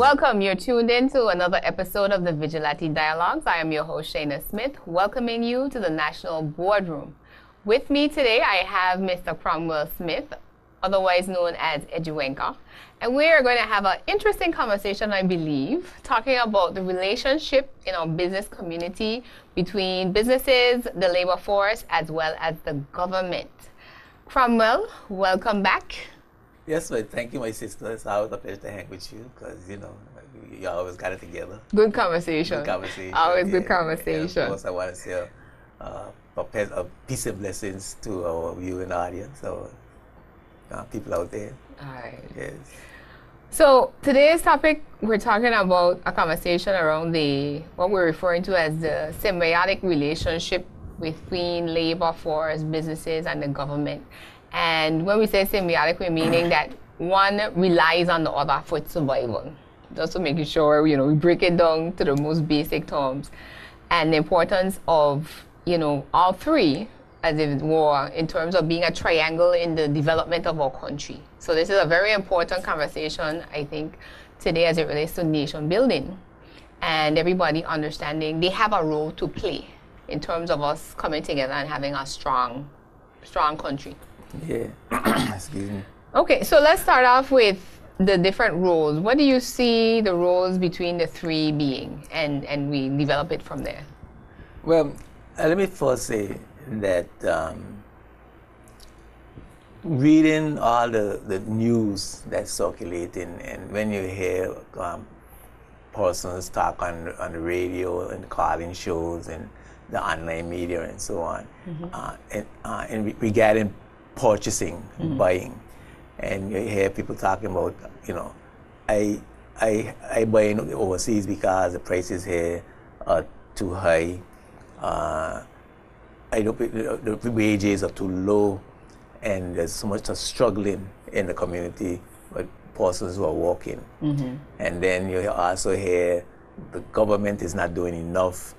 Welcome. You're tuned in to another episode of the Vigilate Dialogues. I am your host, Shaina Smith, welcoming you to the National Boardroom. With me today, I have Mr. Cromwell Smith, otherwise known as Edju, and we are going to have an interesting conversation, I believe, talking about the relationship in our business community between businesses, the labor force, as well as the government. Cromwell, welcome back. Yes, but thank you, my sister. It's always a pleasure to hang with you because, you always got it together. Good conversation. Good conversation. Always good conversation. And of course, I want to say a peace and blessings to our viewing audience, so people out there. All right. Yes. So today's topic, we're talking about a conversation around what we're referring to as the symbiotic relationship between labor force, businesses, and the government. And when we say symbiotic, we're meaning that one relies on the other for survival. Just to make sure, we break it down to the most basic terms. And the importance of, all three, as if it were, in terms of being a triangle in the development of our country. So this is a very important conversation, I think, today as it relates to nation building. And everybody understanding they have a role to play in terms of us coming together and having a strong country. Yeah. Excuse me. Okay, so let's start off with the different roles. What do you see the roles between the three being? And we develop it from there. Well, let me first say that reading all the news that's circulating, and when you hear persons talk on the radio and calling shows and the online media and so on, and regarding purchasing, buying, and you hear people talking about, I buy overseas because the prices here are too high. The wages are too low, and there's so much struggling in the community with persons who are working. And then you also hear the government is not doing enough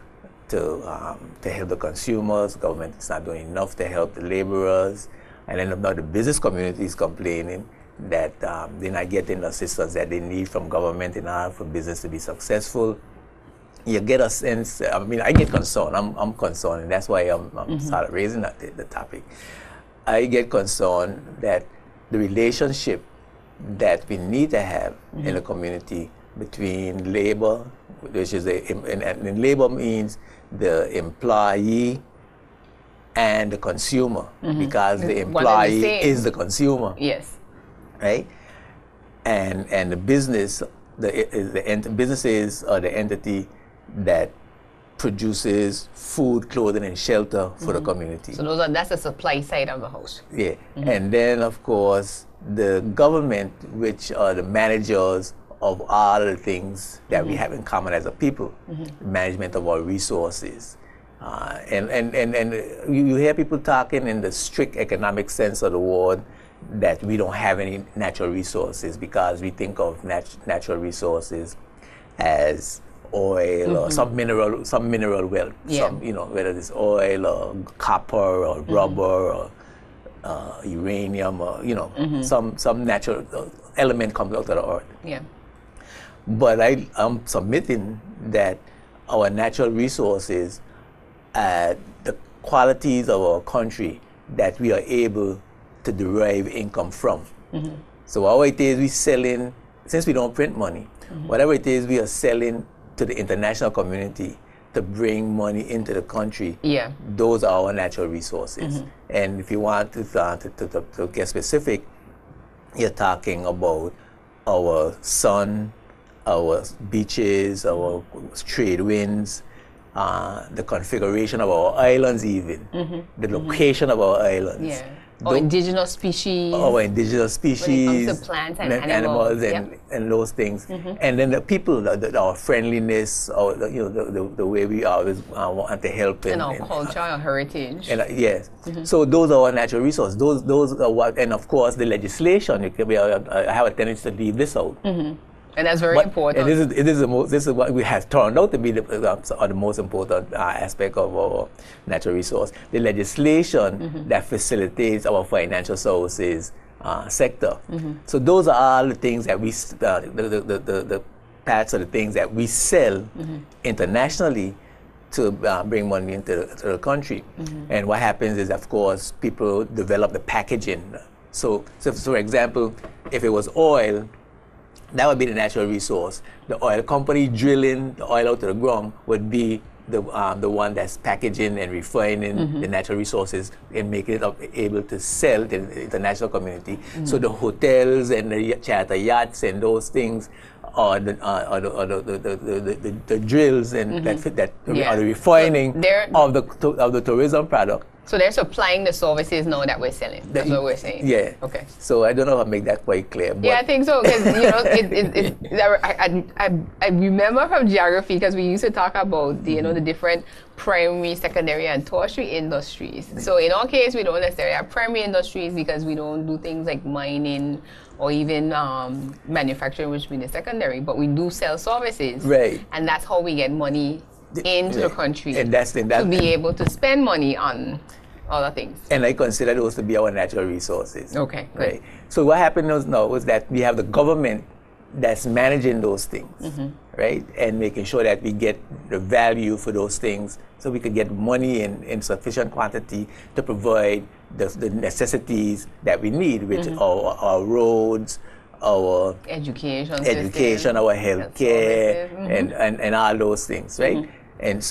to help the consumers. The government is not doing enough to help the laborers. And then now the business community is complaining that they're not getting the assistance that they need from government in order for business to be successful. You get a sense, I get concerned. I'm concerned, and that's why I'm started raising the topic. I get concerned that the relationship that we need to have in the community between labor, which is and labor means the employee and the consumer, because the employee is the consumer. Yes. Right? And the business, businesses are the entity that produces food, clothing, and shelter for the community. So that's the supply side of the house. Yeah. And then, of course, the government, which are the managers of all the things that we have in common as a people, management of our resources. And you hear people talking in the strict economic sense of the word that we don't have any natural resources, because we think of natural resources as oil or some mineral wealth. Whether it's oil or copper or rubber or uranium or some natural element comes out of the earth. Yeah. But I'm submitting that our natural resources, the qualities of our country that we are able to derive income from. So whatever it is we're selling, since we don't print money, whatever it is we are selling to the international community to bring money into the country, those are our natural resources. And if you want to get specific, you're talking about our sun, our beaches, our trade winds, the configuration of our islands even, the location of our islands. Yeah. Or indigenous species. Our indigenous species. When it comes to plants and animals. And those things. And then the people, our friendliness, or the way we always want to help. And our culture, our heritage. And, yes. So those are our natural resources. Those are what, and of course the legislation. I have a tendency to leave this out. And that's very important. And this is what we have turned out to be the most important aspect of our natural resource. The legislation that facilitates our financial services sector. So those are all the things that we, the parts of the things that we sell internationally to bring money into the country. And what happens is, of course, people develop the packaging. So for example, if it was oil, that would be the natural resource. The oil company drilling the oil out to the ground would be the one that's packaging and refining the natural resources and making it able to sell to the international community. So the hotels and the charter yachts and those things are the drills and that are the refining of the tourism product. So they're supplying the services now that we're selling. That's what we're saying. Yeah. Okay. So I don't know if I make that quite clear. But yeah, I think so. Because I remember from geography, because we used to talk about the the different primary, secondary, and tertiary industries. So in our case, we don't necessarily have primary industries because we don't do things like mining or even manufacturing, which would be the secondary. But we do sell services. Right. And that's how we get money into the country. And that's to be able to spend money on other things. And I consider those to be our natural resources. Okay, good. Right. So what happened now is that we have the government that's managing those things, right? And making sure that we get the value for those things so we could get money in sufficient quantity to provide the necessities that we need, which are our roads, our education, our healthcare, and all those things, right? And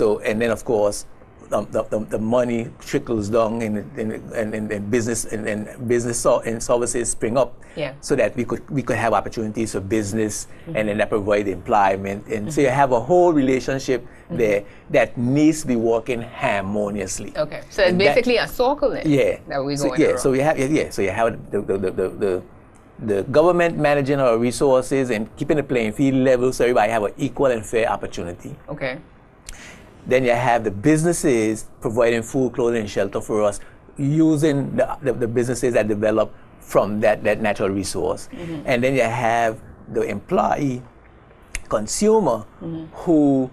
then of course, the money trickles down in business and business and services spring up, so that we could have opportunities for business, and then that provide employment, and so you have a whole relationship there that needs to be working harmoniously. Okay, so it's basically a circle then. Yeah, that we so, go in. So you have the government managing our resources and keeping the playing field level so everybody have an equal and fair opportunity. Okay. Then you have the businesses providing food, clothing, and shelter for us, using the businesses that develop from that natural resource. And then you have the employee, consumer, who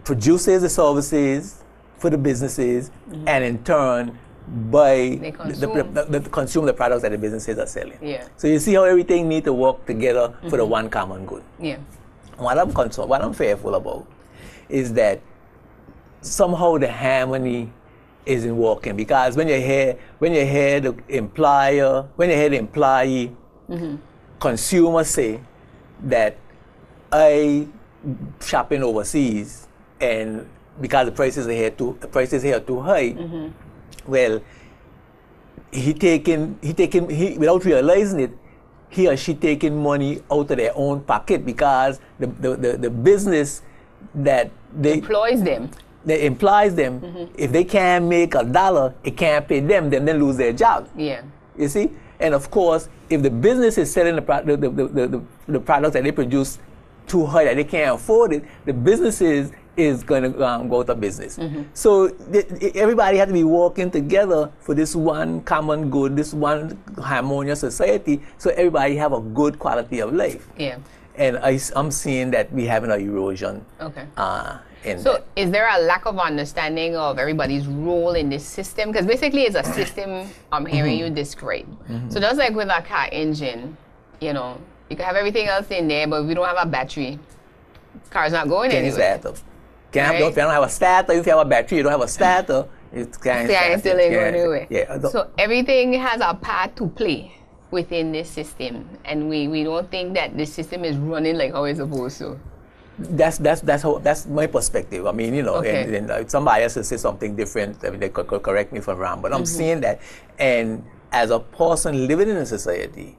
produces the services for the businesses, and in turn, consume the products that the businesses are selling. Yeah. So you see how everything needs to work together for the one common good. Yeah. What I'm fearful about is that somehow the harmony isn't working, because when you hear the employee, consumer say that I shopping overseas and because the prices here are too high, well, he without realizing it, he or she taking money out of their own pocket, because the business that employs them. If they can't make $1, it can't pay them, then they lose their job. Yeah. You see? And of course, if the business is selling the products that they produce too high that they can't afford it, the businesses is going to go out of business. So everybody has to be working together for this one common good, this one harmonious society, so everybody have a good quality of life. Yeah. And I'm seeing that we having an erosion. Okay. So is there a lack of understanding of everybody's role in this system? Because basically it's a system I'm hearing you describe. So just like with a car engine, you can have everything else in there, but if you don't have a battery, car's not going anywhere. If you don't have a starter, if you have a battery, you don't have a starter, it can't still ain't going anywhere. Yeah. So everything has a part to play within this system, and we don't think that this system is running like how it's supposed to. That's my perspective. I mean, and somebody else will say something different. I mean, they could correct me if I'm wrong, but I'm seeing that. And as a person living in a society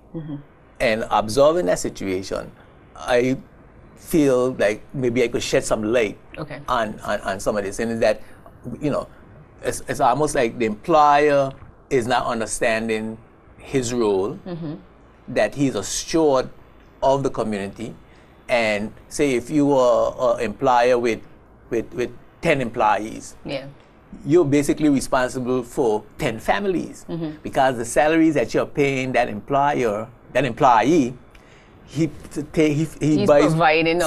and observing that situation, I feel like maybe I could shed some light on some of this, and that it's almost like the employer is not understanding his role, that he's a steward of the community. And say if you are an employer with 10 employees, you're basically responsible for 10 families, because the salaries that you're paying that employee, he buys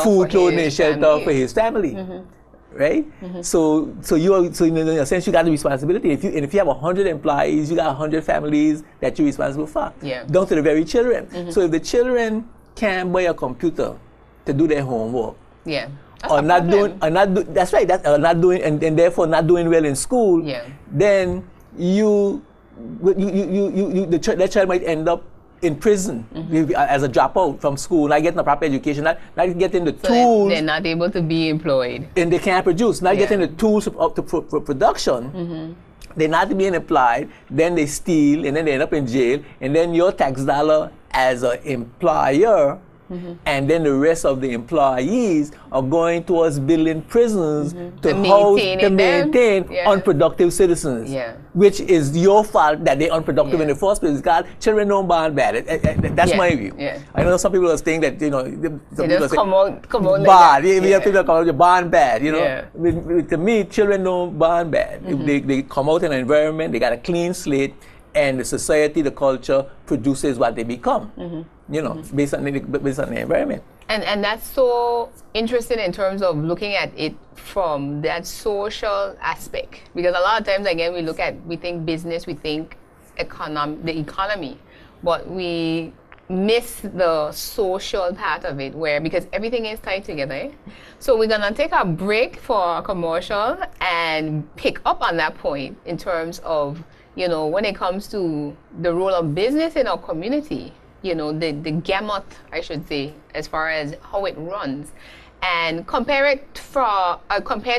food, clothing, and shelter for his family, right? So in a sense you got the responsibility. If you have 100 employees, you got 100 families that you're responsible for, down to the very children. So if the children can't buy a computer to do their homework, Yeah. or not doing, that's right, not doing, and therefore not doing well in school, then that child might end up in prison as a dropout from school, not getting a proper education, not getting the tools. They're not able to be employed. And they can't produce, not getting the tools for production. They're not being applied, then they steal, and then they end up in jail, and then your tax dollar as an employer, and then the rest of the employees are going towards building prisons to maintain unproductive citizens, which is your fault that they're unproductive in the first place. God, children don't born bad. That's my view. I know some people are saying that, they just come out bad. People come out born bad. To me, children don't born bad. They come out in an environment, they got a clean slate, and the society, the culture produces what they become. Based on the environment. And that's so interesting in terms of looking at it from that social aspect. Because a lot of times, again, we think business, we think the economy, but we miss the social part of it, because everything is tied together. Eh? So we're gonna take a break for a commercial and pick up on that point in terms of, when it comes to the role of business in our community. The gamut, I should say, as far as how it runs, and compare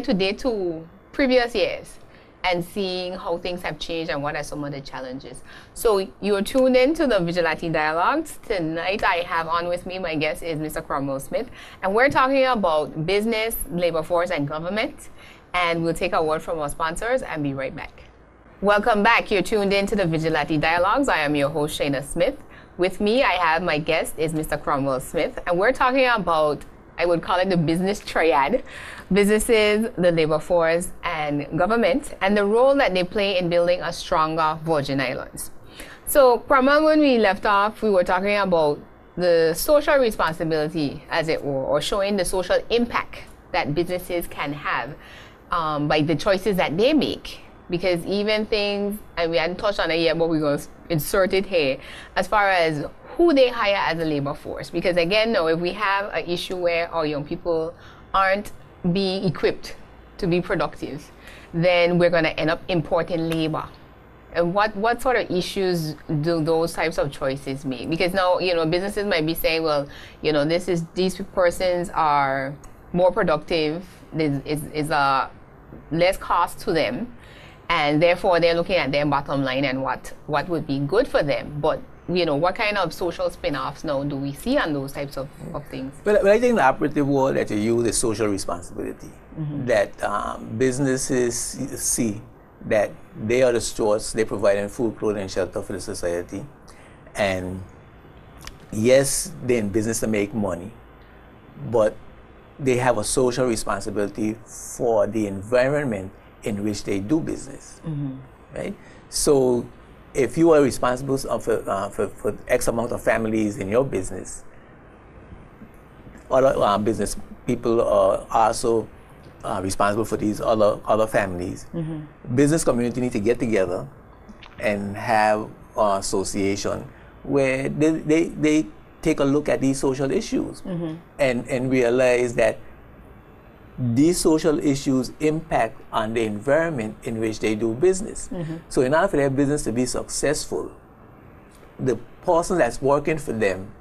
today to previous years, and seeing how things have changed and what are some of the challenges. So you're tuned in to the Vigilate Dialogues. Tonight I have on with me, my guest is Mr. Cromwell Smith, and we're talking about business, labor force, and government. And we'll take a word from our sponsors and be right back. Welcome back. You're tuned in to the Vigilate Dialogues. I am your host, Shaina Smith. With me, I have my guest is Mr. Cromwell Smith, and we're talking about, I would call it the business triad, businesses, the labor force, and government, and the role that they play in building a stronger Virgin Islands. So, Cromwell, when we left off, we were talking about the social responsibility, as it were, or showing the social impact that businesses can have by the choices that they make. Because even things, and we hadn't touched on it yet, but we're going to insert it here, as far as who they hire as a labor force. Because again, if we have an issue where our young people aren't being equipped to be productive, then we're going to end up importing labor. And what sort of issues do those types of choices make? Because now, businesses might be saying, well, these persons are more productive, is a less cost to them, and therefore they're looking at their bottom line and what would be good for them. But what kind of social spin-offs now do we see on those types of things? But I think the operative word that you use is social responsibility. That businesses see that they are the stewards, they're providing food, clothing, and shelter for the society. And yes, they're in business to make money, but they have a social responsibility for the environment in which they do business, right? So if you are responsible for X amount of families in your business, other business people are also responsible for these other families. Business community need to get together and have an association where they take a look at these social issues and realize that these social issues impact on the environment in which they do business. So in order for their business to be successful, the person that's working for them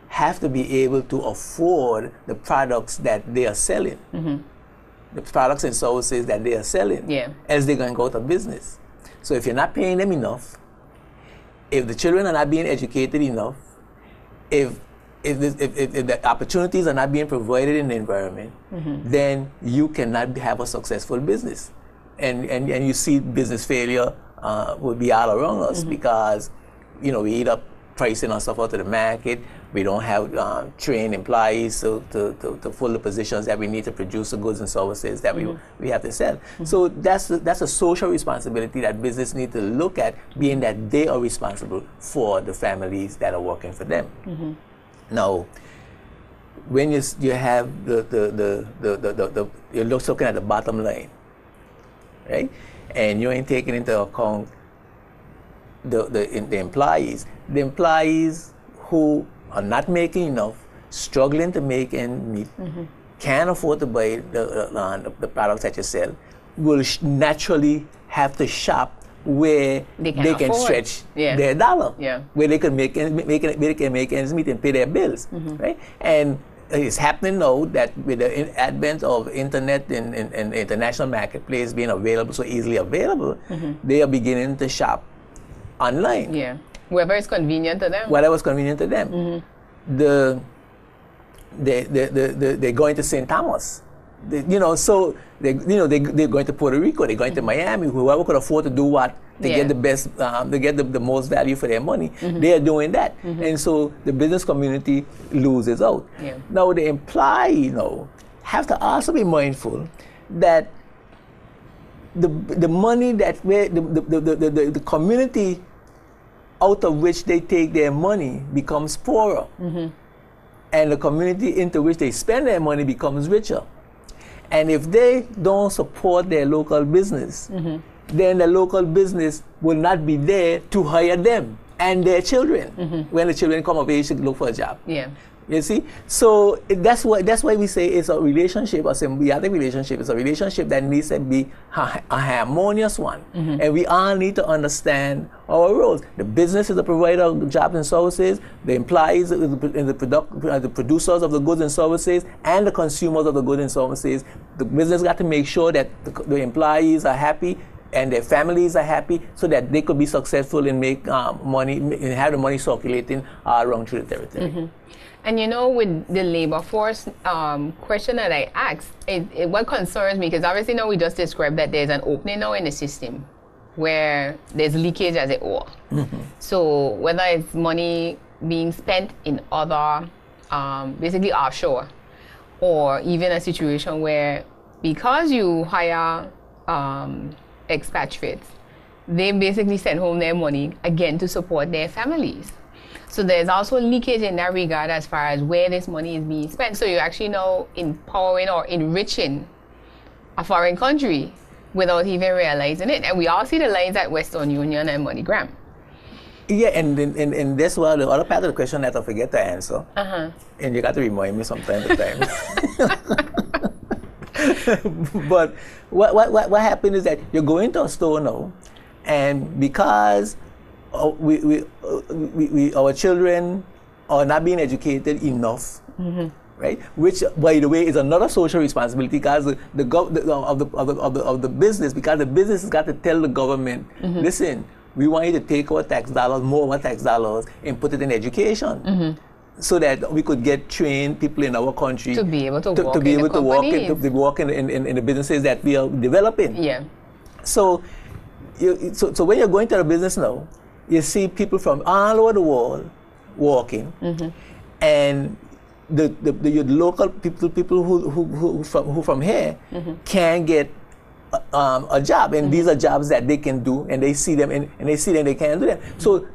have to be able to afford the products that they are selling, the products and services that they are selling, else they're going to go out of business. So if you're not paying them enough, if the children are not being educated enough, if the opportunities are not being provided in the environment, then you cannot have a successful business. And you see business failure will be all around us because, we eat up pricing our stuff out to the market. We don't have trained employees to fill the positions that we need to produce the goods and services that we have to sell. So that's a social responsibility that business need to look at, being that they are responsible for the families that are working for them. Now, when you have you're looking at the bottom line, right? And you ain't taking into account the employees who are not making enough struggling to make ends meet, can't afford to buy the products that you sell, will naturally have to shop where they can stretch their dollar, where they can make ends meet and pay their bills, right? And it's happening now that with the advent of internet and international marketplace being available, so easily available, they are beginning to shop online. Yeah, wherever is convenient to them. Whatever is convenient to them. They're going to St. Thomas. So they're going to Puerto Rico, they're going to Miami, whoever could afford to do what, to get the best, to get the most value for their money, they are doing that. And so the business community loses out. Now the employee, have to also be mindful that the money that the community out of which they take their money becomes poorer. And the community into which they spend their money becomes richer. And if they don't support their local business, then the local business will not be there to hire them and their children when the children come of age to look for a job. You see? So that's why we say it's a relationship, a symbiotic relationship. It's a relationship that needs to be a harmonious one. And we all need to understand our roles. The business is the provider of jobs and services, the employees is the producers of the goods and services, and the consumers of the goods and services. The business got to make sure that the employees are happy and their families are happy so that they could be successful and make money and have the money circulating around through the territory. And with the labor force question that I asked, what concerns me, because obviously now we just described that there's an opening now in the system where there's leakage, as it were. So whether it's money being spent in other, basically offshore, or even a situation where because you hire expatriates, they basically send home their money again to support their families. So there's also leakage in that regard as far as where this money is being spent. So you're actually now empowering or enriching a foreign country without even realizing it. And we all see the lines at Western Union and MoneyGram. Yeah, and that's why the other part of the question that I forget to answer. And you got to remind me from time to time. But what happened is that you're going to a store now, and because our children are not being educated enough, right? Which, by the way, is another social responsibility because of the business. Because the business has got to tell the government, listen, we want you to take our tax dollars, more of our tax dollars, and put it in education. So that we could get trained people in our country to be able to walk in the businesses that we are developing. So when you're going to a business now, you see people from all over the world walking, and the local people who from here can get a job, and these are jobs that they can do, and they see them, and they see them, they can do them. So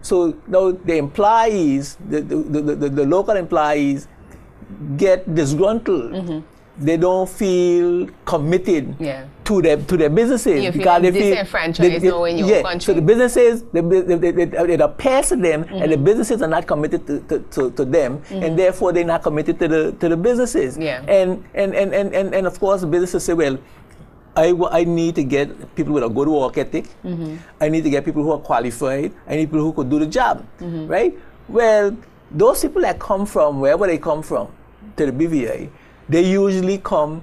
now the employees, the local employees, get disgruntled. They don't feel committed to their businesses because they feel disenfranchised now in your country. So the businesses, it appears to them, and the businesses are not committed to them, and therefore they're not committed to the businesses. And of course the businesses say, well, I need to get people with a good work ethic. I need to get people who are qualified. I need people who could do the job, right? Well, those people that come from wherever they come from to the BVI, they usually come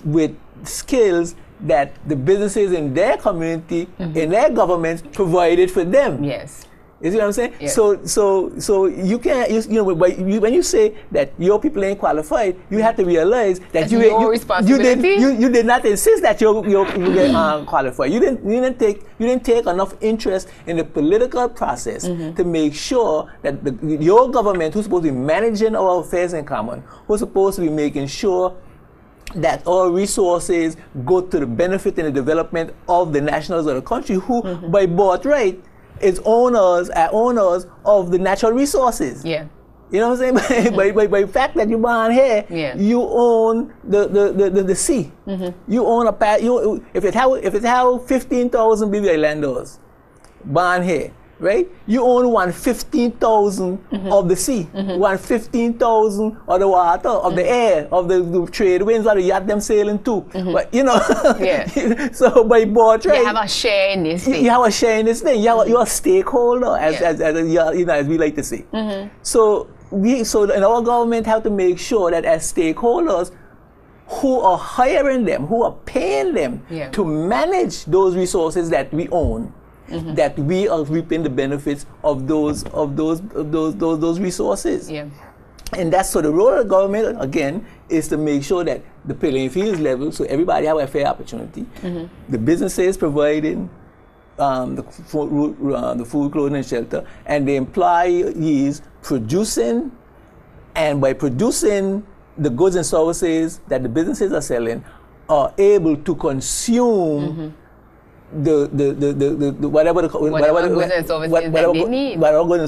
with skills that the businesses in their community, in their governments, provided for them. You see what I'm saying? So you can't, when you say that your people ain't qualified, you have to realize that you did not insist that you get qualified. You didn't take enough interest in the political process to make sure that your government, who's supposed to be managing our affairs in common, who's supposed to be making sure that all resources go to the benefit and the development of the nationals of the country, who by birthright is owners of the natural resources. You know what I'm saying? by the fact that you're born here, you own the sea. You own a part. If it have 15,000 BVI landlords born here, right? You own 115,000 of the sea, 115,000 of the water, of the air, of the trade winds, of the yacht them sailing too. But you know, so by birthright, you have a share in this thing. You have a share in this thing. You're a stakeholder, as we like to say. So in our government have to make sure that as stakeholders, who are hiring them, who are paying them to manage those resources that we own, that we are reaping the benefits of those resources. And that's so the role of the government again is to make sure that the playing field is level, so everybody have a fair opportunity. The businesses providing the food, clothing, and shelter, and the employees producing, and by producing the goods and services that the businesses are selling, are able to consume whatever goods and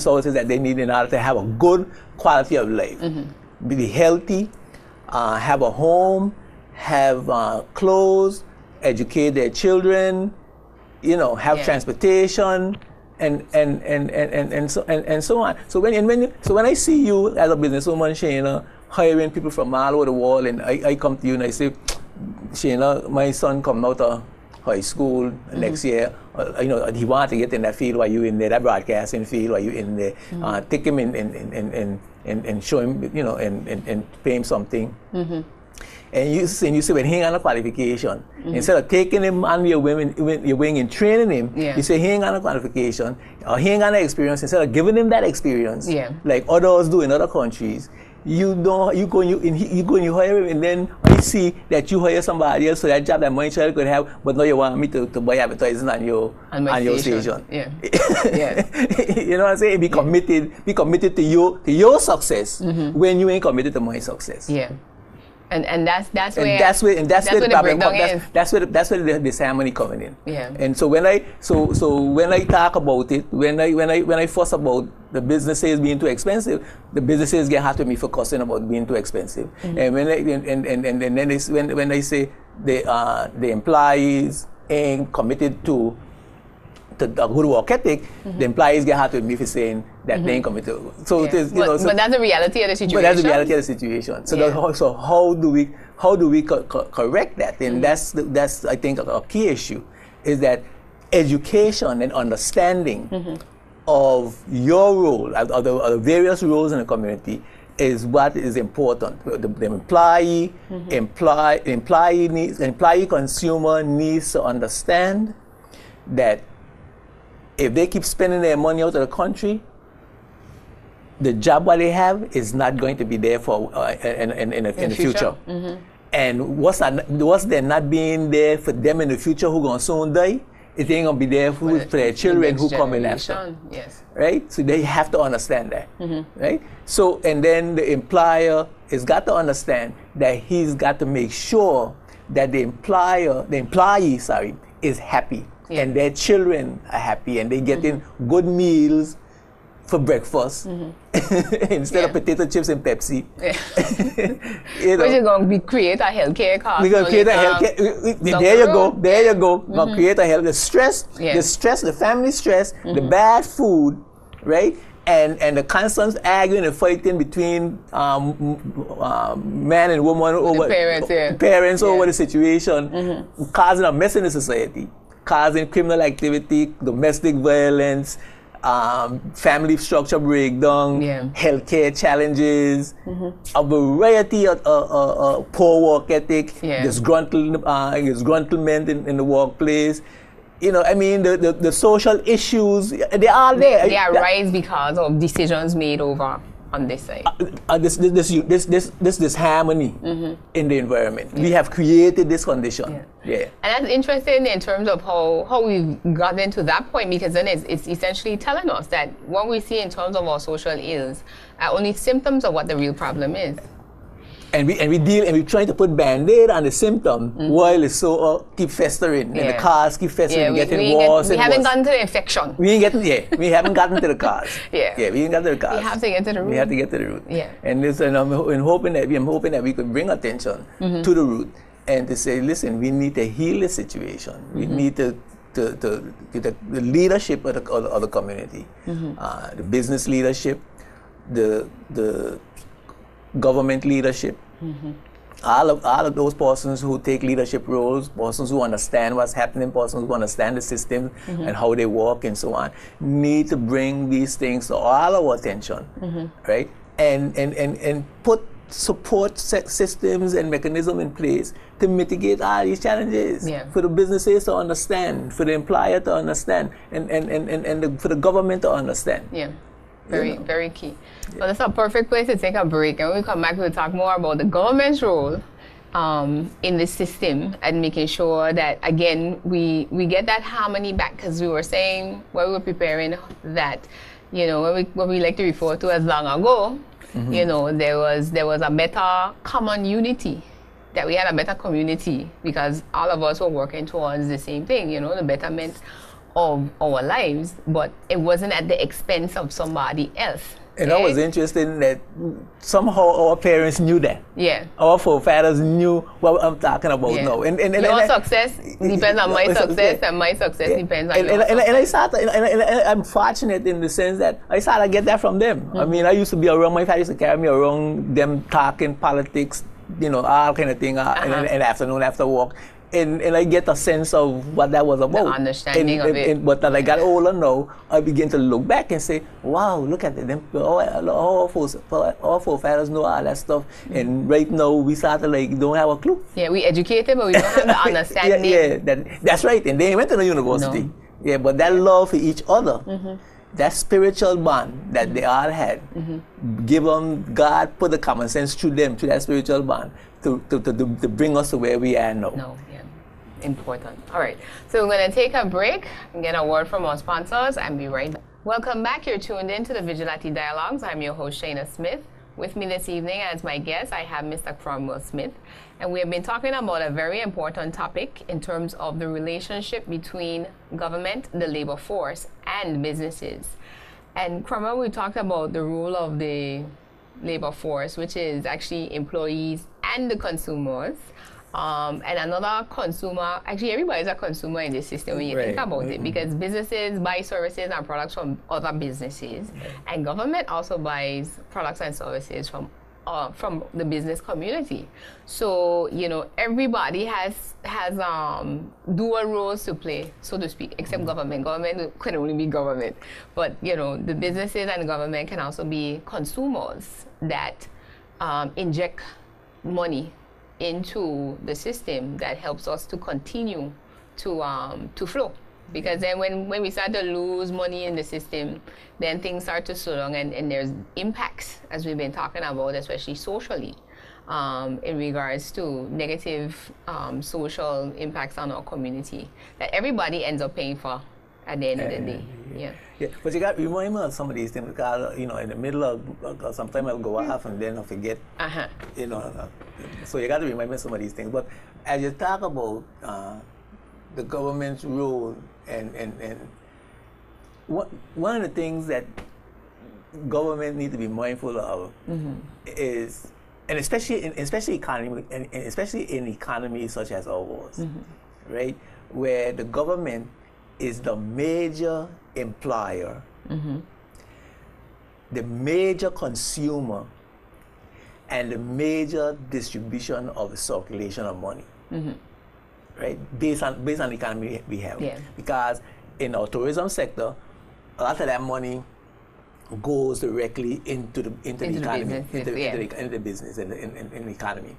services that they need in order to have a good quality of life, be healthy, have a home, have clothes, educate their children, have transportation, and so on. So when I see you as a businesswoman, Shaina, hiring people from all over the world, and I come to you and I say, Shaina, my son come out of high school next year. He wants to get in that field while you in there, that broadcasting field while you in there. Take him in and show him, and pay him something. And you say when he ain't got no qualification, instead of taking him under your wing and training him, you say he ain't got no qualification or he ain't got no experience. Instead of giving him that experience, like others do in other countries, you go and you hire him, and then I see that you hire somebody else for that job that my child could have, but now you want me to buy advertising on your station. You know what I'm saying? Be committed to your success when you ain't committed to my success. And that's where the problem comes. That's where the disharmony coming in. And so when I talk about it, when I fuss about the businesses being too expensive, the businesses get hard with me for cussing about being too expensive. And when I say the employees ain't committed to a good work ethic, the employees get hard with me for saying that they ain't committed. So it is, but that's the reality of the situation. But that's the reality of the situation. So so how do we correct that? And that's I think a key issue is that education and understanding of your role, of the various roles in the community, is what is important. The employee consumer needs to understand that if they keep spending their money out of the country, the job what they have is not going to be there for in the future. And what's there not being there for them in the future who gonna soon die, it ain't gonna be there for their children who come in after. Right? So they have to understand that. Right? So and then the employer has got to understand that he's got to make sure that the employee is happy. And their children are happy, and they getting good meals for breakfast instead of potato chips and Pepsi. Which is going to create a healthcare cost. We're going to create a healthcare. There you go. We're going to create a health. The stress, the family stress, the bad food, right? And the constant arguing and fighting between man and woman over parents over the situation, causing a mess in the society. Causing criminal activity, domestic violence, family structure breakdown, healthcare challenges, a variety of poor work ethic, disgruntlement in the workplace. The social issues, they are there. They arise because of decisions made over on this side. This harmony in the environment. We have created this condition. And that's interesting in terms of how we've gotten to that point, because then it's essentially telling us that what we see in terms of our social ills are only symptoms of what the real problem is. And we're trying to put Band-Aid on the symptom while it's so keep festering and the cause keep festering, getting worse. We haven't gotten to the infection. We haven't gotten to the cause. We ain't gotten to the cause. We have to get to the root. We have to get to the root. And I'm hoping that we could bring attention to the root and to say, listen, we need to heal the situation. We need to the leadership of the community, the business leadership, the government leadership, all of those persons who take leadership roles, persons who understand what's happening, persons who understand the system and how they work and so on, need to bring these things to all our attention, right? And put support systems and mechanisms in place to mitigate all these challenges, for the businesses to understand, for the employer to understand, and for the government to understand. Yeah. Very key. Well, that's a perfect place to take a break. And when we come back, we'll talk more about the government's role in the system and making sure that, again, we get that harmony back. Because we were saying when we were preparing that, you know, what we like to refer to as long ago, you know, there was a better common unity, that we had a better community because all of us were working towards the same thing, you know, the betterment of our lives, but it wasn't at the expense of somebody else. And that was interesting that somehow our parents knew that. Yeah. Our forefathers knew what I'm talking about now. And your success depends on my success, and my success depends on your success. And I started, and I'm fortunate in the sense that I started to get that from them. I mean, I used to be around, my father used to carry me around them talking politics, you know, all kind of thing, in the afternoon after work. And I get a sense of what that was about. The understanding of it. But as I got older now, I begin to look back and say, wow, look at them. Our forefathers know all that stuff. And right now, we start to don't have a clue. Yeah, we educated, but we don't have the understanding. That's right. And they went to the university. No. Yeah, but that love for each other, that spiritual bond that they all had, given God put the common sense through them, through that spiritual bond, to bring us to where we are now. Important. All right. So we're going to take a break and get a word from our sponsors and be right back. Welcome back. You're tuned in to the Vigilate Dialogues. I'm your host, Shaina Smith. With me this evening as my guest, I have Mr. Cromwell Smith. And we have been talking about a very important topic in terms of the relationship between government, the labor force, and businesses. And Cromwell, we talked about the role of the labor force, which is actually employees and the consumers. And another consumer, actually everybody's a consumer in this system when you think about it, because businesses buy services and products from other businesses, and government also buys products and services from the business community. So, you know, everybody has dual roles to play, so to speak, except government. Government can only be government. But, you know, the businesses and the government can also be consumers that inject money into the system that helps us to continue to flow. Because then when we start to lose money in the system, then things start to slow down, and there's impacts, as we've been talking about, especially socially, in regards to negative social impacts on our community that everybody ends up paying for at the end of the day. Yeah, but you got to remind me of some of these things, because, you know, in the middle of sometimes I'll go off and then I'll forget, you know, so you got to remind me of some of these things. But as you talk about the government's role and one of the things that government need to be mindful of is, and especially economy, and especially in economies such as ours, right, where the government is the major employer, the major consumer, and the major distribution of the circulation of money, right? Based on the economy we have, because in our tourism sector, a lot of that money goes directly into the economy, into the business, in the economy.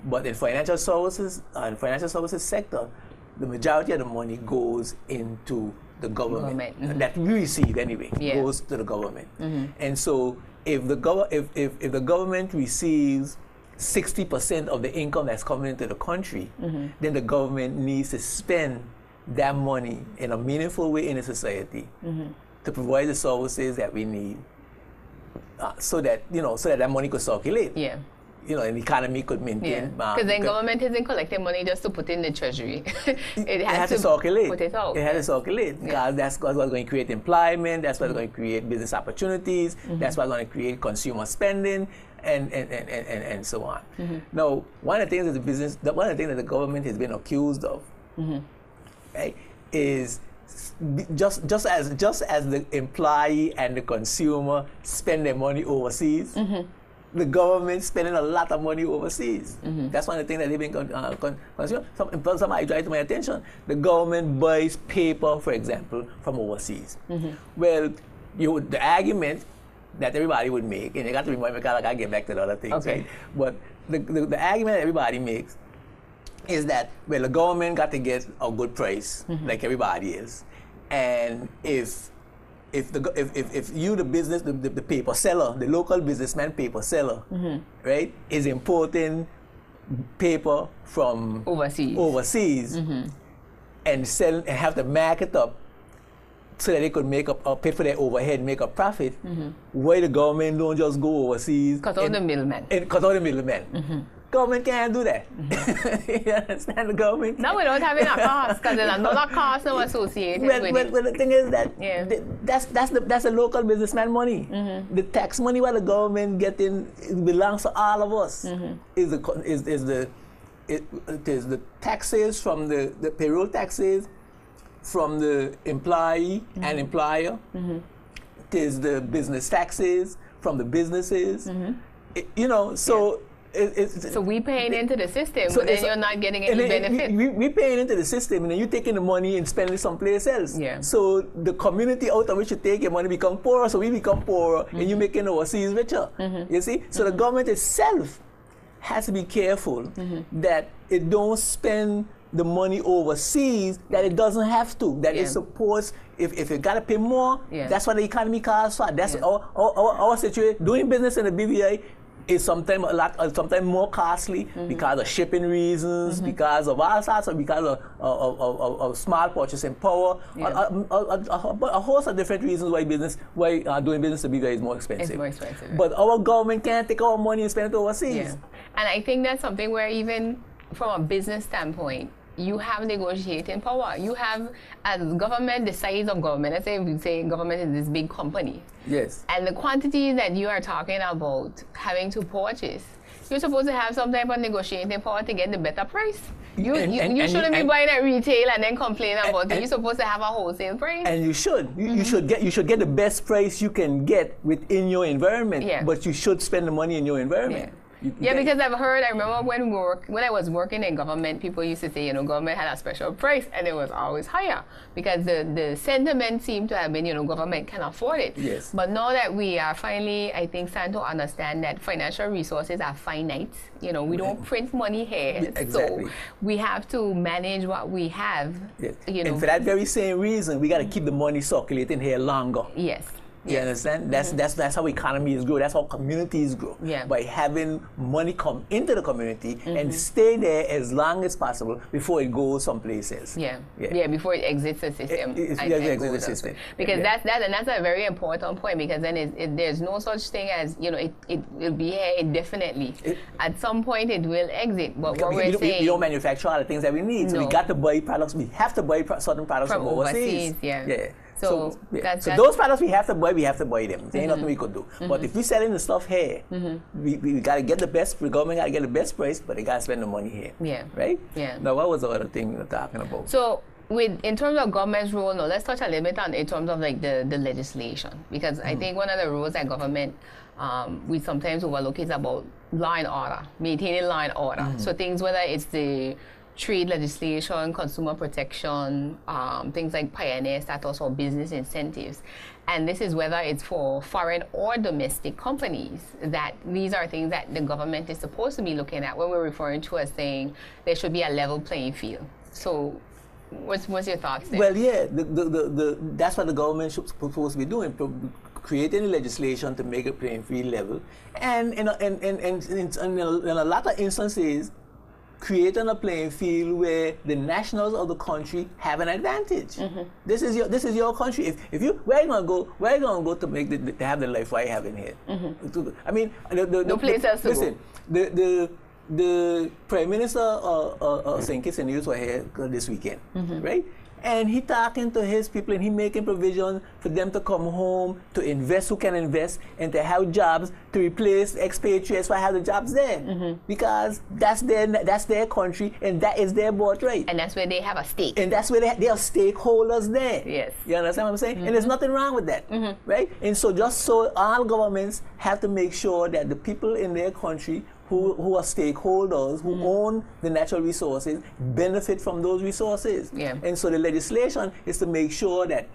But in financial services sector, the majority of the money goes into the government. That we receive anyway, goes to the government. And so if the government receives 60% of the income that's coming into the country, then the government needs to spend that money in a meaningful way in the society to provide the services that we need, so that that money could circulate. You know, and the economy could maintain. Because then government isn't collecting money just to put in the treasury. it has to circulate. Put it out. It has to circulate. Because that's what's going to create employment. That's what's going to create business opportunities. That's what's going to create consumer spending, and so on. Now, one of the things that the government has been accused of, right, is just as the employee and the consumer spend their money overseas, the government spending a lot of money overseas. That's one of the things that they've been consuming. Somebody drive to my attention. The government buys paper, for example, from overseas. Well, the argument that everybody would make, and you got to remind me, because I got to get back to the other things, right? But the argument that everybody makes is that, well, the government got to get a good price, like everybody is. And if you, the business, the paper seller, the local businessman paper seller, right, is importing paper from overseas and sell and have to mark it up so that they could make up or pay for their overhead, make a profit, why the government don't just go overseas? Cut out the middlemen. Cut out the middlemen. Government can't do that. You understand, the government? No, without having a cost, because there's another cost no associated with it. Well, the thing is that that's the local businessman money. The tax money what the government getting, it belongs to all of us. It is the taxes from the payroll taxes from the employee and employer. It is the business taxes from the businesses. So. So we paying into the system, but then you're not getting any benefit. We paying into the system, and then you're taking the money and spending it someplace else. So the community out of which you take your money become poorer, so we become poorer, and you're making overseas richer. You see? So the government itself has to be careful that it don't spend the money overseas that it doesn't have to, that it supports. If you got to pay more, that's what the economy calls for. That's our situation. Doing business in the BVI is sometimes sometimes more costly because of shipping reasons, because of all sorts of, because of small purchasing power, a host of different reasons why doing business to BVI is more expensive. It's more expensive. But our government can't take our money and spend it overseas. And I think that's something where even from a business standpoint, you have negotiating power. You have, as government, the size of government. Let's say we say government is this big company. Yes. And the quantity that you are talking about having to purchase, you're supposed to have some type of negotiating power to get the better price. You shouldn't be buying at retail and then complain about it. You're supposed to have a wholesale price. And you should. You should get the best price you can get within your environment. But you should spend the money in your environment. Because I remember when I was working in government, people used to say, government had a special price, and it was always higher because the sentiment seemed to have been, government can afford it. Yes. But now that we are finally, I think, starting to understand that financial resources are finite. We don't print money here, so we have to manage what we have. Yes. And for that very same reason, we got to keep the money circulating here longer. Yes. You understand? That's how economies grow. That's how communities grow. By having money come into the community and stay there as long as possible before it goes someplace else. Before it exits the system. Exits the system. Because that's a very important point, because then there's no such thing as, it will be here indefinitely. At some point it will exit. But what we're saying, we don't manufacture all the things that we need. So we got to buy products. We have to buy certain products from overseas. So those products we have to buy them. There ain't nothing we could do. But if we're selling the stuff here, we got to get the best, the government got to get the best price, but they got to spend the money here. Right? Now, what was the other thing you were talking about? So, in terms of government's role, now let's touch a little bit on in terms of like the legislation, because I think one of the roles that government we sometimes overlook is about law and order, maintaining law and order. So things, whether it's the trade legislation, consumer protection, things like pioneer status or business incentives. And this is whether it's for foreign or domestic companies, that these are things that the government is supposed to be looking at when we're referring to as saying there should be a level playing field. So what's your thoughts there? Well, that's what the government should supposed to be doing, creating legislation to make a playing field level. And in a lot of instances, creating a playing field where the nationals of the country have an advantage. This is your country. If you where are you gonna go to make to have the life I have in here? I mean, no place else to listen, go. The Prime Minister St. Kitts and Nevis were here this weekend, right? And he talking to his people and he making provision for them to come home, to invest who can invest, and to have jobs, to replace expatriates for have the jobs there. Because that's their country and that is their birthright. And that's where they have a stake. And that's where they are stakeholders there. Yes. You understand what I'm saying? And there's nothing wrong with that, right? And so just so all governments have to make sure that the people in their country who are stakeholders, who own the natural resources, benefit from those resources. Yeah. And so the legislation is to make sure that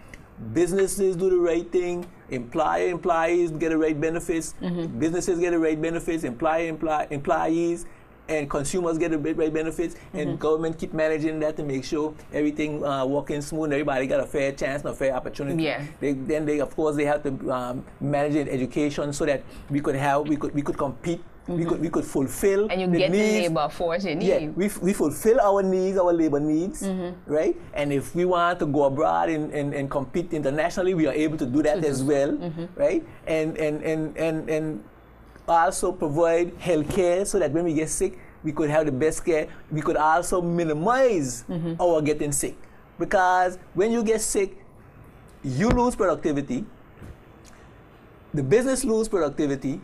businesses do the right thing, employees get the right benefits, businesses get the right benefits, employees and consumers get the right benefits, and government keep managing that to make sure everything working smooth and everybody got a fair chance and a fair opportunity. Yeah. Then of course they have to manage it education so that we could compete. We could fulfill and you the get needs. the labor force you need. Yeah, we fulfill our needs, our labor needs, right? And if we want to go abroad and compete internationally, we are able to do that as well, right? And also provide health care so that when we get sick, we could have the best care. We could also minimize our getting sick. Because when you get sick, you lose productivity, the business lose productivity,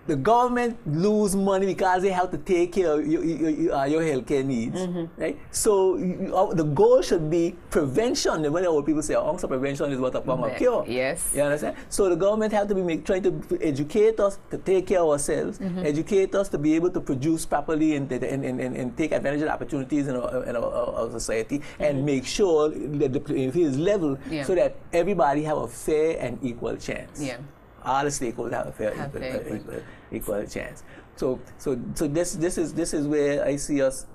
the government lose money because they have to take care of your healthcare needs, right? So the goal should be prevention. When old people say, "Ounce of prevention is what a pound of cure." Yes. You understand? So the government have to be trying to educate us to take care of ourselves, educate us to be able to produce properly and take advantage of the opportunities in our society, and make sure that the playing field is level so that everybody have a fair and equal chance. Yeah. All the stakeholders have a fair equal chance. So this is where I see us.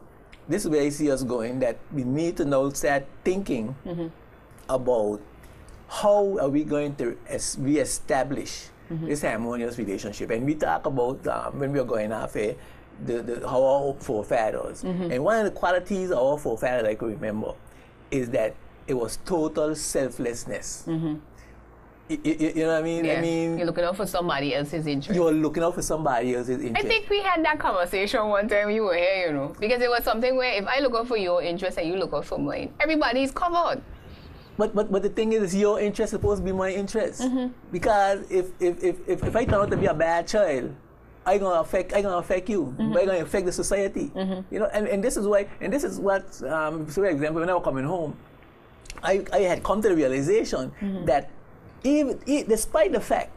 This is where I see us going. That we need to now start thinking about how are we going to reestablish this harmonious relationship. And we talk about when we are going off here, how our forefathers. And one of the qualities of our forefathers I could remember is that it was total selflessness. You know what I mean? Yeah. I mean, you're looking out for somebody else's interest. You're looking out for somebody else's interest. I think we had that conversation one time you were here, you know, because it was something where if I look out for your interest and you look out for mine, everybody's covered. But the thing is your interest is supposed to be my interest. Because if I turn out to be a bad child, I'm gonna affect you. I'm gonna affect the society. You know, and this is why. And this is what. So for example, when I was coming home, I had come to the realization that even despite the fact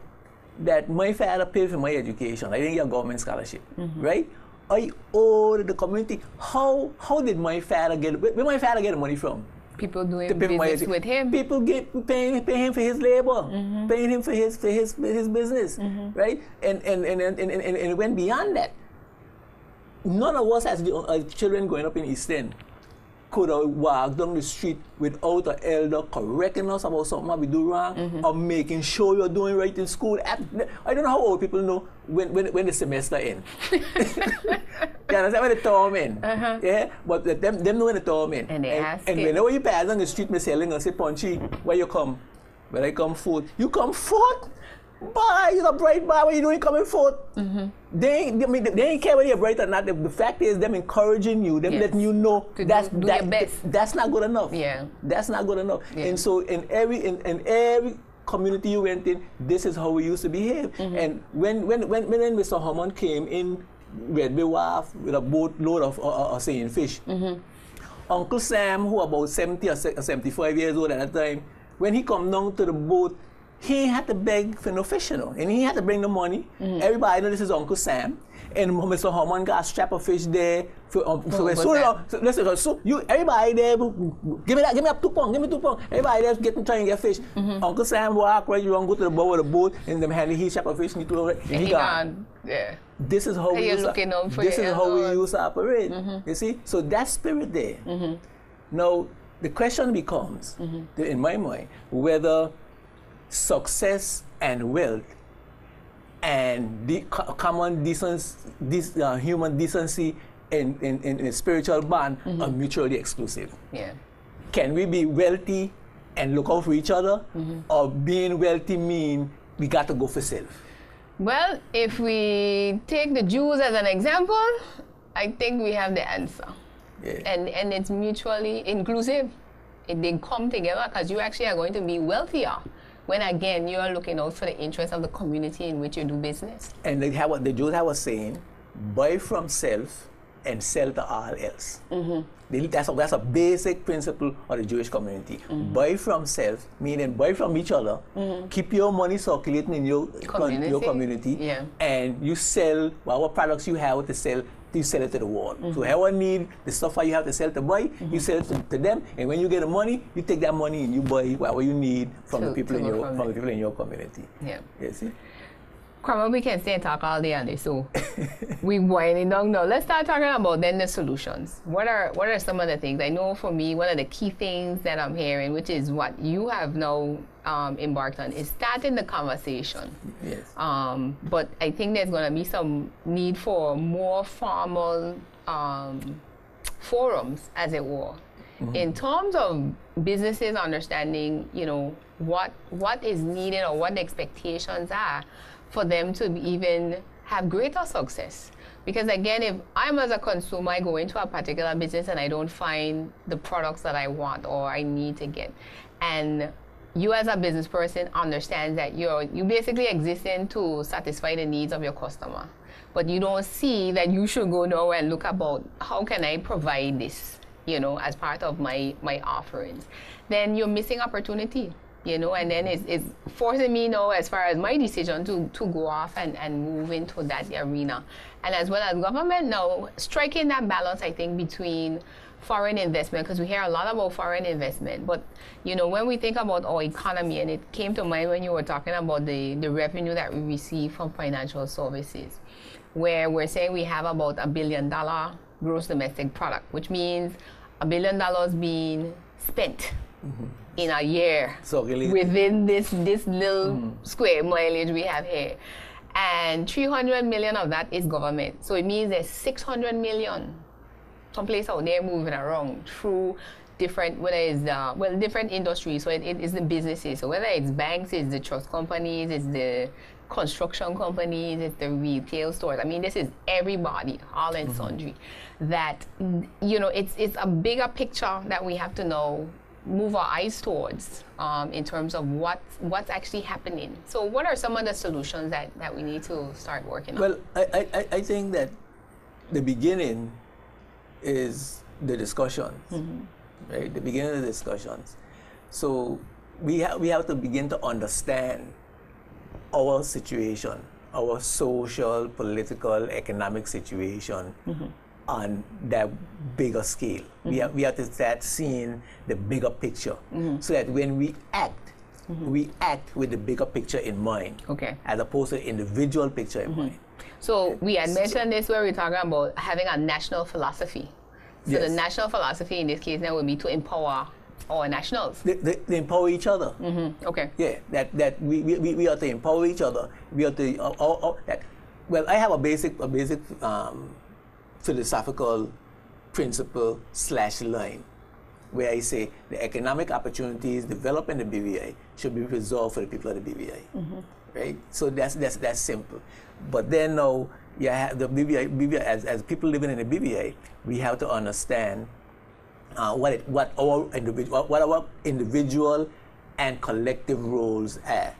that my father paid for my education, I didn't get a government scholarship, right? I owed the community. How did my father get? Where my father get the money from? People doing business with him. People paying him for his labor, paying him for his business, right? And it went beyond that. None of us as children growing up in East End could have walked down the street without an elder correcting us about something we do wrong, or making sure you're doing right in school. I don't know how old people know when the semester ends. You understand? When the term ends. Yeah? But them know when the term ends. And they ask and whenever you pass on the street, me selling and say, Punchy, where you come? When I come fourth. You come fourth? Boy, you're a bright boy. What you doing coming forth? They ain't care whether you're bright or not. The fact is, them encouraging you, them letting you know do your best. That's not good enough. Yeah, that's not good enough. Yeah. And so in every community you went in, this is how we used to behave. And when Mr. Hammond came in Red Bay Wharf with a boatload of saying fish, Uncle Sam, who about 70 or 75 years old at that time, when he come down to the boat, he had to beg for no fish, you know, and he had to bring the money. Everybody know this is Uncle Sam, and Mr. Hammond got a strap of fish there. So you everybody there, give me 2 pounds, give me 2 pounds. Everybody there trying to get fish. Uncle Sam walk right around, go to the bow of the boat, and them hand his strap of fish, and he gone. Yeah. This is how we used to operate. You see, so that spirit there. Now the question becomes, in my mind, whether success and wealth and the common decency, human decency in a spiritual bond are mutually exclusive. Yeah. Can we be wealthy and look out for each other, or being wealthy mean we got to go for self? Well, if we take the Jews as an example, I think we have the answer. Yeah. And it's mutually inclusive. they come together because you actually are going to be wealthier when, again, you are looking out for the interest of the community in which you do business. And they have what the Jews have a saying, buy from self and sell to all else. That's a basic principle of the Jewish community. Buy from self, meaning buy from each other, keep your money circulating in your community, and you sell whatever products you have to sell, you sell it to the world. So whoever need the stuff that you have to sell to buy, you sell it to them, and when you get the money, you take that money and you buy whatever you need from the people in your community. Yeah. You see? Cromwell, we can stay and talk all day on this, so we're winding down now. Let's start talking about then the solutions. What are some of the things? I know for me, one of the key things that I'm hearing, which is what you have now embarked on, is starting the conversation. Yes. But I think there's going to be some need for more formal forums, as it were, in terms of businesses understanding, you know, what is needed or what the expectations are for them to even have greater success. Because again, if I'm as a consumer, I go into a particular business and I don't find the products that I want or I need to get, and you as a business person understand that you basically existing to satisfy the needs of your customer, but you don't see that you should go now and look about how can I provide this, you know, as part of my offerings, then you're missing opportunity. You know, and then it's forcing me now as far as my decision to go off and move into that arena. And as well as government now, striking that balance, I think, between foreign investment, because we hear a lot about foreign investment. But, you know, when we think about our economy, and it came to mind when you were talking about the revenue that we receive from financial services, where we're saying we have about $1 billion gross domestic product, which means $1 billion being spent in a year, so really within this little square mileage we have here, and 300 million of that is government. So it means there's 600 million someplace out there moving around through different, whether it's different industries. So it is the businesses. So whether it's banks, it's the trust companies, it's the construction companies, it's the retail stores. I mean, this is everybody, all and sundry. That, you know, it's a bigger picture that we have to know, move our eyes towards in terms of what's actually happening. So what are some of the solutions that we need to start working on? Well, I think that the beginning is the discussions, right? The beginning of the discussions. So we have to begin to understand our situation, our social, political, economic situation, on that bigger scale. We have to start seeing the bigger picture, so that when we act with the bigger picture in mind, as opposed to the individual picture in mind. So we had mentioned this where we're talking about having a national philosophy. So the national philosophy in this case now would be to empower our nationals. They empower each other. Yeah, that we have to empower each other. We have to, well, I have a basic philosophical principle / line where I say the economic opportunities developed in the BVI should be resolved for the people of the BVI, right? So that's simple. But then now you have the BVI as people living in the BVI, we have to understand what our individual and collective roles are.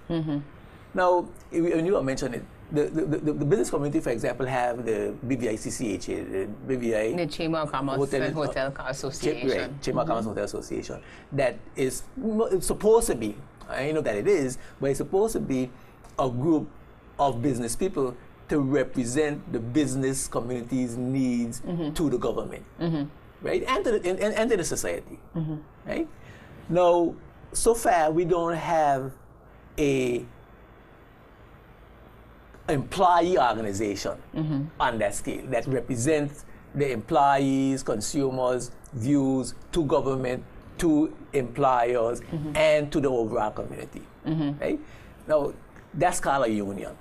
Now, when you mentioned it, the business community, for example, have the BVI-CCHA, the BVI... The Chamber of Commerce and Hotel Association. Chamber of Commerce and Hotel Association. That is supposed to be, I know that it is, but it's supposed to be a group of business people to represent the business community's needs to the government, right? And to the society, right? Now, so far, we don't have a employee organization on that scale that represents the employees, consumers' views to government, to employers, and to the overall community. Right? Now, that's called a union.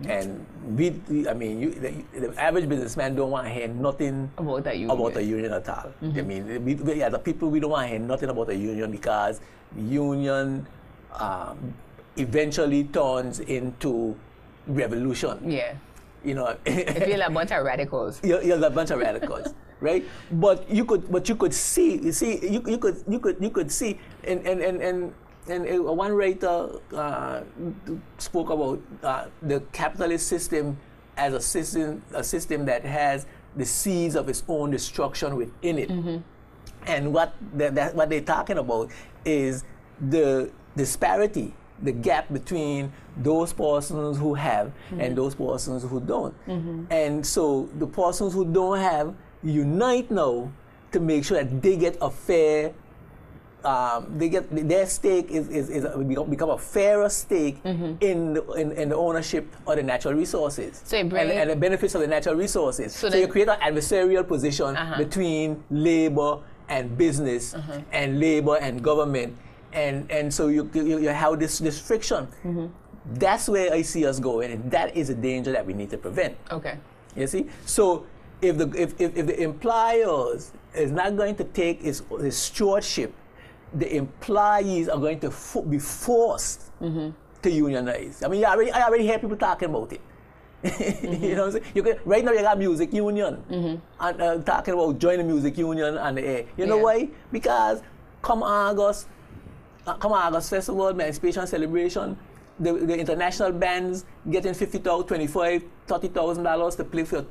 And the average businessman don't want to hear nothing about a union at all. I mean, we as a people, we don't want to hear nothing about a union, because the union eventually turns into revolution. Yeah. You know, I feel a bunch of radicals. You're a bunch of radicals. right? But you could see, you could see, and one writer spoke about the capitalist system as a system that has the seeds of its own destruction within it. And what they're talking about is the disparity, the gap between those persons who have and those persons who don't. And so the persons who don't have unite now to make sure that they get a fair, their stake is become a fairer stake in the ownership of the natural resources, so and the benefits of the natural resources. So you create an adversarial position between labor and business and labor and government, and so you have this friction. That's where I see us going, and that is a danger that we need to prevent. Okay. You see, so if the employers is not going to take his stewardship, the employees are going to be forced to unionize. I mean, I already hear people talking about it. You know what I'm saying? Right now you got music union and talking about joining music union and the air. You know why? Because come August Festival, Emancipation Celebration, the international bands getting $50,000, $25,000, $30,000 to play for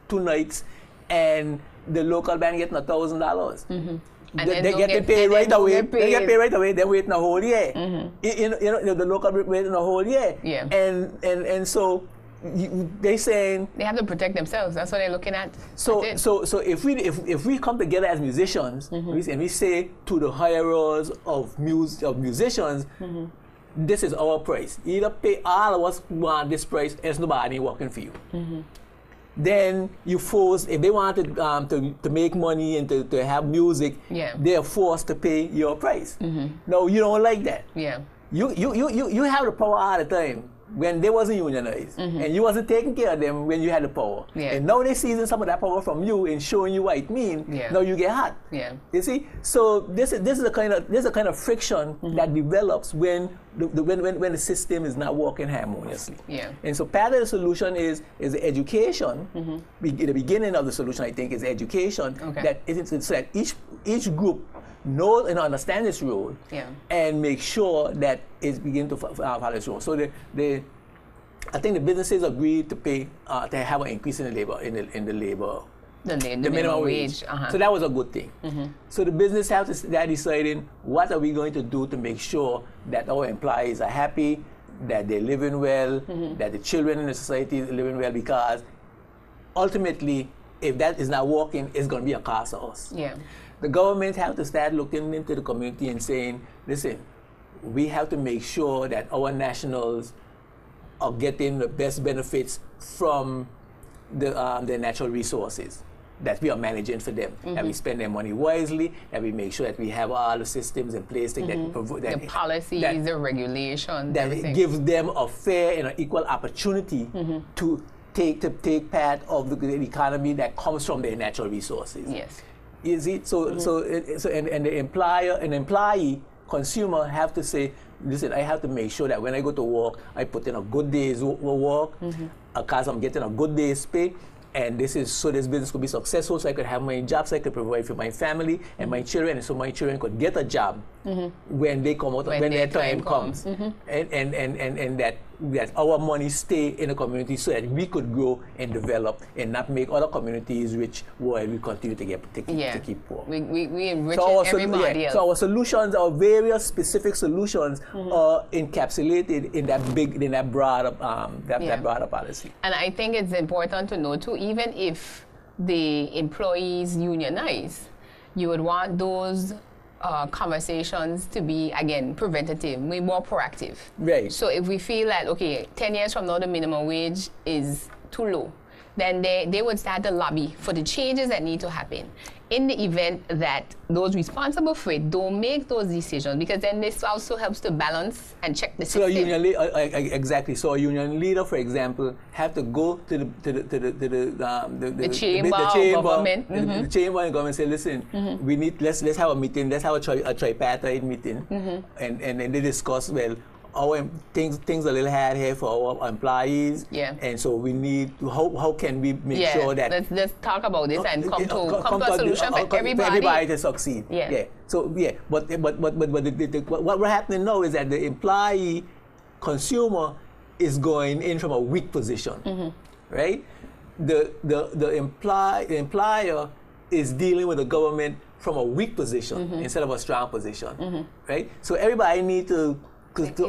2 nights, and the local band getting $1,000. They get paid right away. They get paid right away. They're waiting a whole year. You know, the local waiting a whole year. Yeah. And so they saying they have to protect themselves. That's what they're looking at. So if we come together as musicians and we say to the hirers of musicians, this is our price. Either pay all of us want this price, there's nobody working for you. Then you force, if they wanted to make money and to have music, they're forced to pay your price. No, you don't like that. Yeah. You have the power all the time when they wasn't unionized, and you wasn't taking care of them when you had the power. And now they're seizing some of that power from you and showing you what it means. Now you get hot. You see? So this is a kind of friction that develops when the system is not working harmoniously. And so part of the solution is the education. The beginning of the solution, I think, is education. That so that each group know and understand its role, and make sure that it's beginning to follow its role. So I think the businesses agreed to pay to have an increase in the minimum wage. So that was a good thing. So the business they're deciding what are we going to do to make sure that our employees are happy, that they're living well, that the children in the society are living well, because ultimately, if that is not working, it's going to be a cost to us. The government have to start looking into the community and saying, listen, we have to make sure that our nationals are getting the best benefits from the natural resources that we are managing for them, that we spend their money wisely, that we make sure that we have all the systems in place that the policies, the regulations, that everything. gives them a fair and an equal opportunity to take part of the economy that comes from their natural resources. You see, so and the employee, consumer have to say, listen, I have to make sure that when I go to work, I put in a good day's work, because I'm getting a good day's pay, and this business could be successful, so I could have my job, so I could provide for my family and my children, and so my children could get a job when they come out, when their time comes, and that our money stay in the community so that we could grow and develop and not make other communities rich while we continue to keep poor. We enrich everybody else. So our solutions, our various specific solutions are encapsulated in that broader policy. And I think it's important to know too, even if the employees unionize, you would want those conversations to be, again, preventative, more proactive. Right. So if we feel that, okay, 10 years from now the minimum wage is too low, then they would start to lobby for the changes that need to happen. In the event that those responsible for it don't make those decisions, because then this also helps to balance and check the system. So a union leader, exactly. So a union leader, for example, have to go to the chamber of government, the chamber and government say, listen, we need let's have a meeting, let's have a tripartite meeting, and they discuss, well, things a little hard here for our employees. Yeah. And so we need to, how can we make sure that let's talk about this and come to a solution for everybody to succeed. Yeah. So but what we're happening now is that the employee consumer is going in from a weak position, right? The employer is dealing with the government from a weak position instead of a strong position, right? So everybody needs to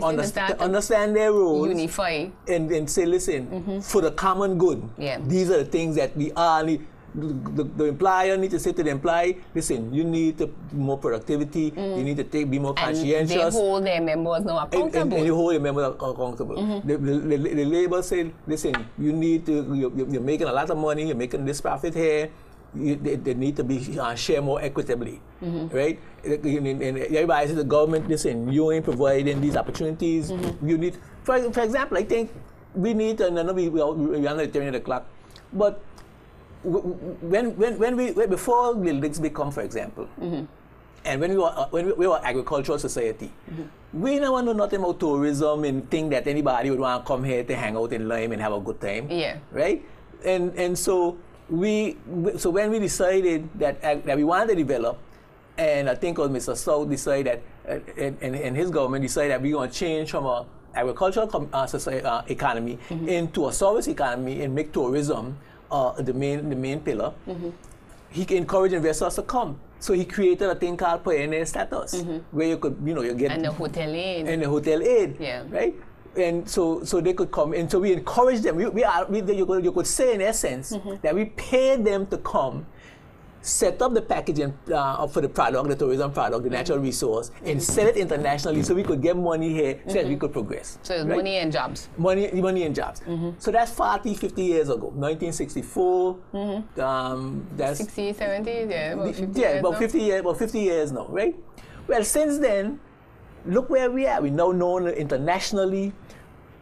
understand their roles, unify, and say, listen, for the common good. Yeah. These are the things that we all need. The employer needs to say to the employee, listen, you need more productivity, you need to be more conscientious. And they hold their members now accountable. And you hold your members accountable. The labor say, listen, you're making a lot of money, you're making this profit here, they need to be shared more equitably, right? And everybody says the government, listen, you ain't providing these opportunities. You need, for example, I think we need to, we're under 10 o'clock, but before the Olympics become, for example, and when we were agricultural society, we never know nothing about tourism and think that anybody would want to come here to hang out in Lime and have a good time, right? And so when we decided that we wanted to develop, and I think Mr. South decided that, and his government decided that we're going to change from a agricultural economy into a service economy and make tourism the main pillar. He encouraged investors to come. So he created a thing called pioneer status, where you could, you get and the hotel aid. And the hotel aid, right? And so they could come, and so we encourage them. You could say in essence that we paid them to come, set up the packaging for the product, the tourism product, the natural resource, and sell it internationally, so we could get money here, so that we could progress. So it's money and jobs. Money and jobs. So that's 40, 50 years ago, 1964. That's 60, 70, about 50 years about 50 years, about 50 years now, right? Well, since then, look where we are. We're now known internationally.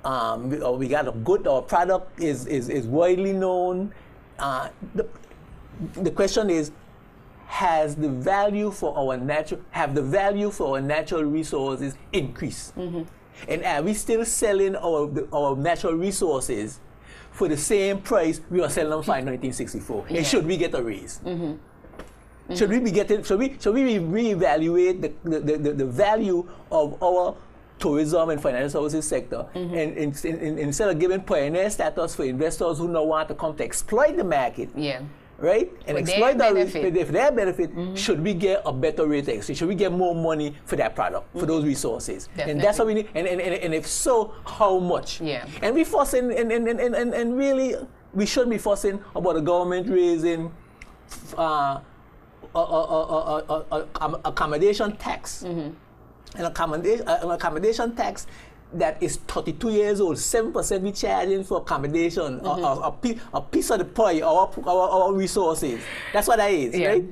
We got a good, our product is widely known. The question is, have the value for our natural resources increased? And are we still selling our natural resources for the same price we were selling them for in 1964? And should we get a raise? Should we reevaluate the value of our tourism and financial services sector, and instead of giving pioneer status for investors who now want to come to exploit the market, right, and exploit their benefit, should we get a better rate of exchange? Should we get more money for that product, for those resources? Definitely. And that's what we need. And if so, how much? And we fussing, and really, we shouldn't be fussing about the government raising accommodation tax. An accommodation tax that is 32 years old, 7% we charging for accommodation, a piece of the pie, our resources. That's what that is, right?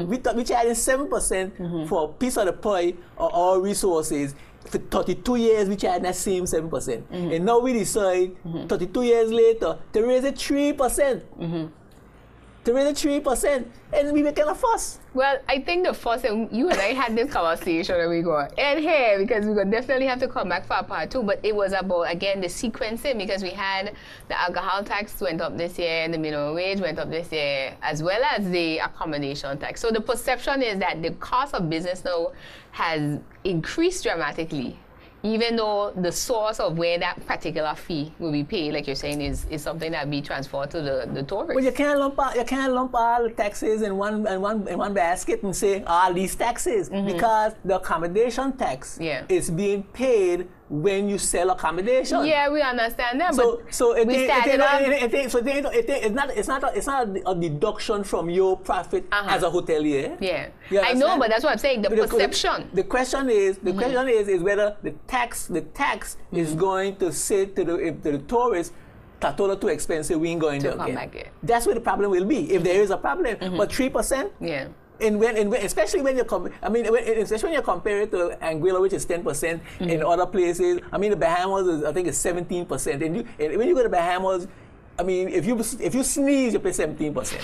We charging 7% for a piece of the pie, our resources. For 32 years, we charge that same 7%. And now we decide, 32 years later, to raise it 3%. To raise it 3%, and we making a fuss. Well, I think the fuss, and you and I had this conversation, and we go, and here, because we could definitely have to come back for a part two, but it was about, again, the sequencing, because we had the alcohol tax went up this year, and the minimum wage went up this year, as well as the accommodation tax. So the perception is that the cost of business now has increased dramatically, even though the source of where that particular fee will be paid, like you're saying, is something that be transferred to the tourists. Well, you can't lump all the taxes in one basket and say all these taxes, because the accommodation tax is being paid when you sell accommodation. Yeah, we understand that. It's not a deduction from your profit as a hotelier. Yeah, I know, but that's what I'm saying. The perception. The question is whether the tax is going to say to the tourist, "Tatola too expensive, we ain't going there again." That's where the problem will be, if there is a problem. But 3%. Yeah. And especially when you especially when you compare it to Anguilla, which is 10%, in other places. I mean, the Bahamas I think is 17%. And when you go to Bahamas, I mean, if you sneeze, you pay 17%.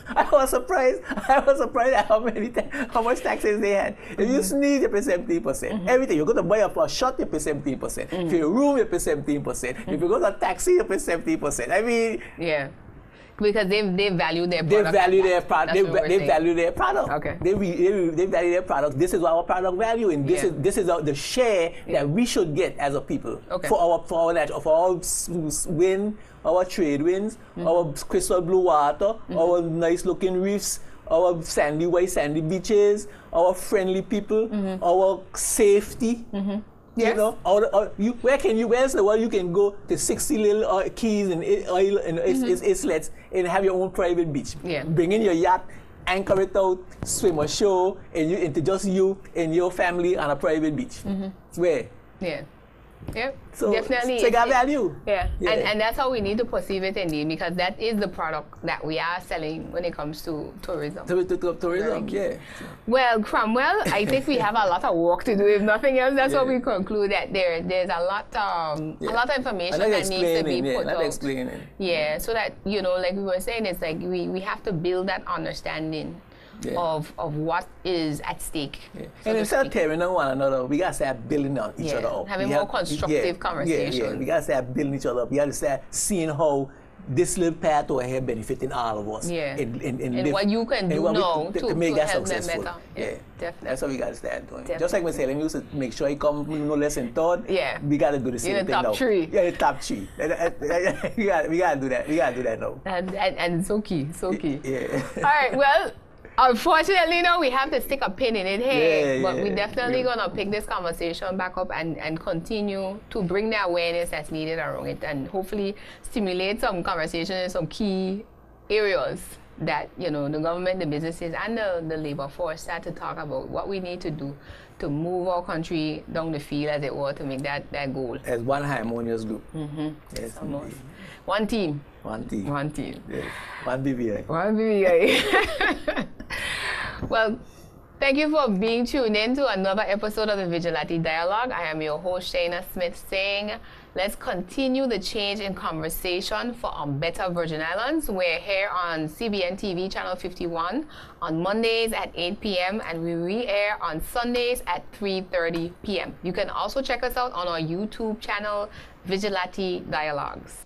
I was surprised at how much taxes they had. If you sneeze, you pay 17%. Everything. You go to buy a shot, you pay 17%. If you room, you pay 17%. If you go to a taxi, you pay 17%. I mean, yeah. Because they value their product. They value their product. They value their product. Okay. They value their product. This is our product value, and this is the share that we should get as a people for our wind, our trade winds, our crystal blue water, our nice looking reefs, our sandy beaches, our friendly people, our safety. Yes. You know, where's the world you can go to 60 little keys and islets and have your own private beach? Yeah. Bring in your yacht, anchor it out, swim ashore, and into just you and your family on a private beach. Where? Yeah. Yeah, so definitely. So it got value. Yeah. And that's how we need to perceive it indeed, because that is the product that we are selling when it comes to tourism. Tourism, yeah. Well, Cromwell, I think we have a lot of work to do. If nothing else, that's what we conclude, that there's a lot of information that needs to be put out. Yeah, so that, you know, like we were saying, it's like we have to build that understanding. Of what is at stake. So and instead of tearing on one another, we got to start building on each other up. Having more constructive conversations. We got to start building each other up. We got to start seeing how this little path over here benefiting all of us. And what you can do now to make that help successful. them better. Definitely. That's what we got to start doing. Just like we said, we used to make sure you come no less than third. Yeah. We got to do the same thing now. Top three. Yeah, the top three. we got to do that. We got to do that now. And so key. Yeah. All right, well, unfortunately, no, we have to stick a pin in it here, but we're definitely going to pick this conversation back up and continue to bring the awareness that's needed around it, and hopefully stimulate some conversation in some key areas that, you know, the government, the businesses, and the labor force start to talk about what we need to do to move our country down the field, as it were, to make that goal. As one harmonious group. Yes, one team. Yes. One BBI. Well, thank you for being tuned in to another episode of the Vigilate Dialogue. I am your host, Shaina Smith, saying, let's continue the change in conversation for a better Virgin Islands. We're here on CBN TV, Channel 51, on Mondays at 8 p.m., and we re-air on Sundays at 3:30 p.m. You can also check us out on our YouTube channel, Vigilate Dialogues.